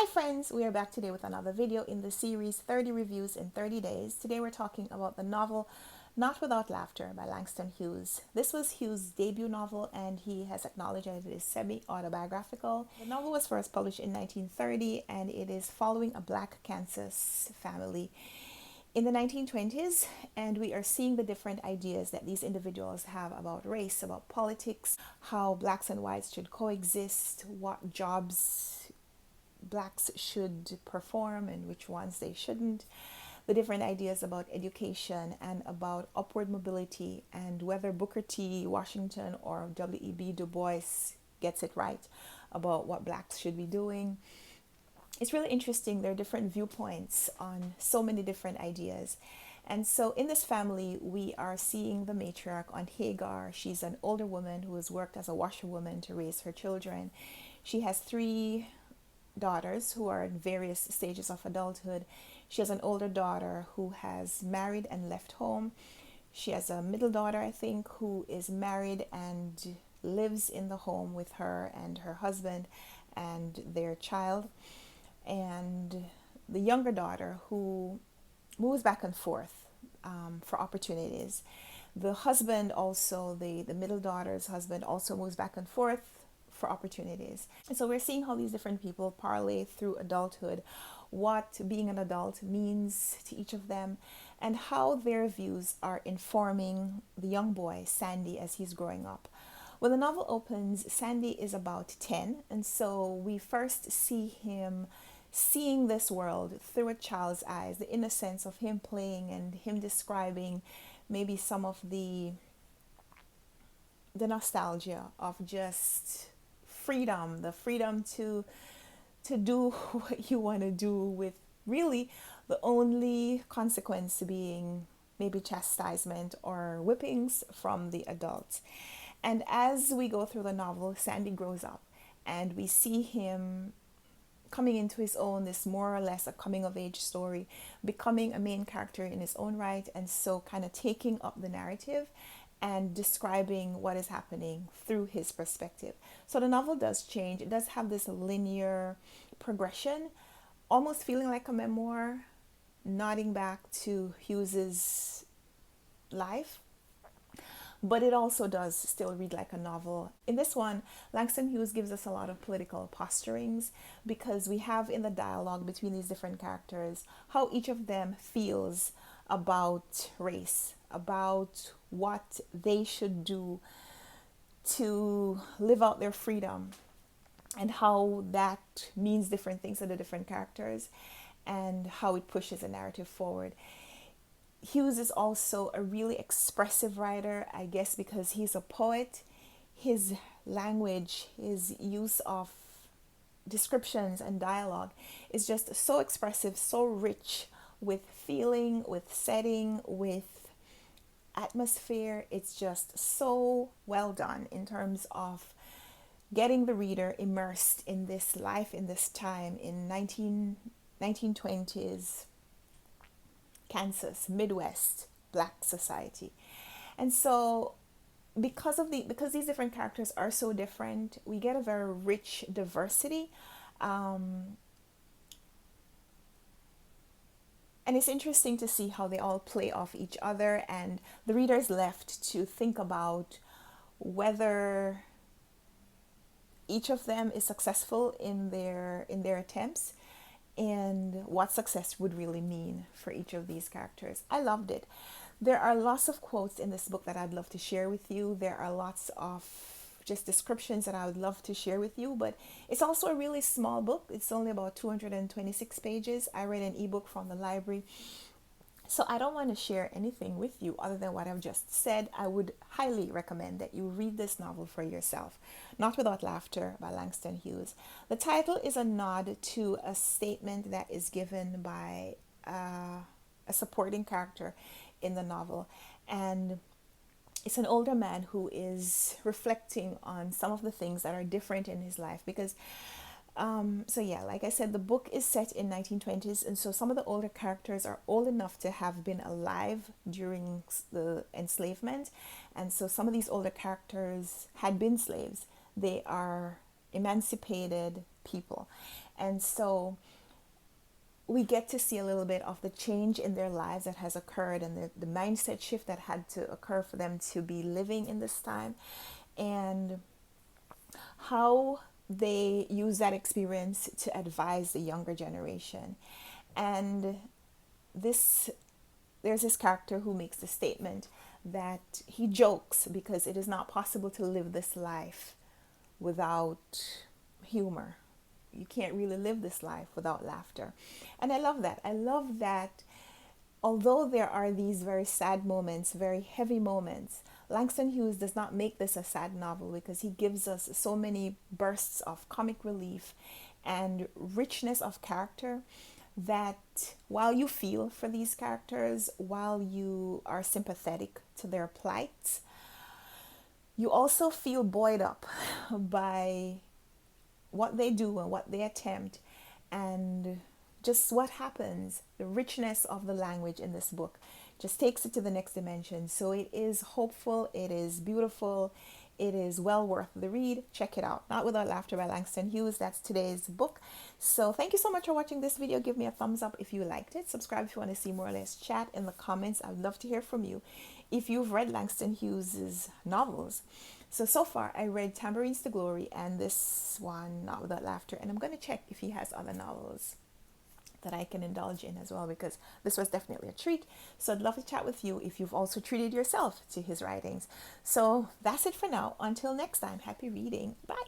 Hi friends, we are back today with another video in the series 30 Reviews in 30 Days. Today we're talking about the novel Not Without Laughter by Langston Hughes. This was Hughes' debut novel and he has acknowledged that it is semi-autobiographical. The novel was first published in 1930 and it is following a black Kansas family in the 1920s, and we are seeing the different ideas that these individuals have about race, about politics, how blacks and whites should coexist, what jobs blacks should perform and which ones they shouldn't, the different ideas about education and about upward mobility, and whether Booker T. Washington or W.E.B. Du Bois gets it right about what blacks should be doing. It's really interesting. There are different viewpoints on so many different ideas. And so in this family, we are seeing the matriarch on Hagar. She's an older woman who has worked as a washerwoman to raise her children. She has three daughters who are in various stages of adulthood. She has an older daughter who has married and left home. She has a middle daughter, I think, who is married and lives in the home with her and her husband and their child. And the younger daughter who moves back and forth for opportunities. The husband also, the middle daughter's husband also moves back and forth for opportunities. And so we're seeing how these different people parlay through adulthood, what being an adult means to each of them, and how their views are informing the young boy, Sandy, as he's growing up. When the novel opens, Sandy is about 10, and so we first see him seeing this world through a child's eyes, the innocence of him playing and him describing maybe some of the nostalgia of just freedom, the freedom to do what you want to do, with really the only consequence being maybe chastisement or whippings from the adults. And as we go through the novel, Sandy grows up and we see him coming into his own, this more or less a coming of age story, becoming a main character in his own right, and so kind of taking up the narrative and describing what is happening through his perspective. So the novel does change. It does have this linear progression, almost feeling like a memoir, nodding back to Hughes's life, but it also does still read like a novel. In this one, Langston Hughes gives us a lot of political posturings because we have in the dialogue between these different characters how each of them feels about race, about what they should do to live out their freedom, and how that means different things to the different characters and how it pushes the narrative forward. Hughes is also a really expressive writer, I guess because he's a poet. His language, his use of descriptions and dialogue is just so expressive, so rich with feeling, with setting, with atmosphere. It's just so well done in terms of getting the reader immersed in this life, in this time, in 1920s Kansas, Midwest, Black society. And so because these different characters are so different, we get a very rich diversity. And it's interesting to see how they all play off each other, and the reader is left to think about whether each of them is successful in their attempts, and what success would really mean for each of these characters. I loved it. There are lots of quotes in this book that I'd love to share with you. There are lots of just descriptions that I would love to share with you, but it's also a really small book. It's only about 226 pages. I read an ebook from the library. So I don't want to share anything with you other than what I've just said. I would highly recommend that you read this novel for yourself. Not Without Laughter by Langston Hughes. The title is a nod to a statement that is given by a supporting character in the novel. And it's an older man who is reflecting on some of the things that are different in his life because like I said, the book is set in 1920s, and so some of the older characters are old enough to have been alive during the enslavement, and so some of these older characters had been slaves. They are emancipated people. And so we get to see a little bit of the change in their lives that has occurred, and the mindset shift that had to occur for them to be living in this time, and how they use that experience to advise the younger generation. And this there's this character who makes the statement that he jokes because it is not possible to live this life without humor. You can't really live this life without laughter. And I love that. I love that although there are these very sad moments, very heavy moments, Langston Hughes does not make this a sad novel because he gives us so many bursts of comic relief and richness of character that while you feel for these characters, while you are sympathetic to their plight, you also feel buoyed up by what they do and what they attempt, and just what happens. The richness of the language in this book just takes it to the next dimension. So it is hopeful, it is beautiful, it is well worth the read. Check it out. Not Without Laughter by Langston Hughes. That's today's book. So thank you so much for watching this video. Give me a thumbs up if you liked it. Subscribe if you want to see more. Let's chat in the comments. I'd love to hear from you if you've read Langston Hughes's novels. So far I read Tambourines to Glory and this one, Not Without Laughter, and I'm going to check if he has other novels that I can indulge in as well, because this was definitely a treat. So I'd love to chat with you if you've also treated yourself to his writings. So that's it for now. Until next time, happy reading. Bye.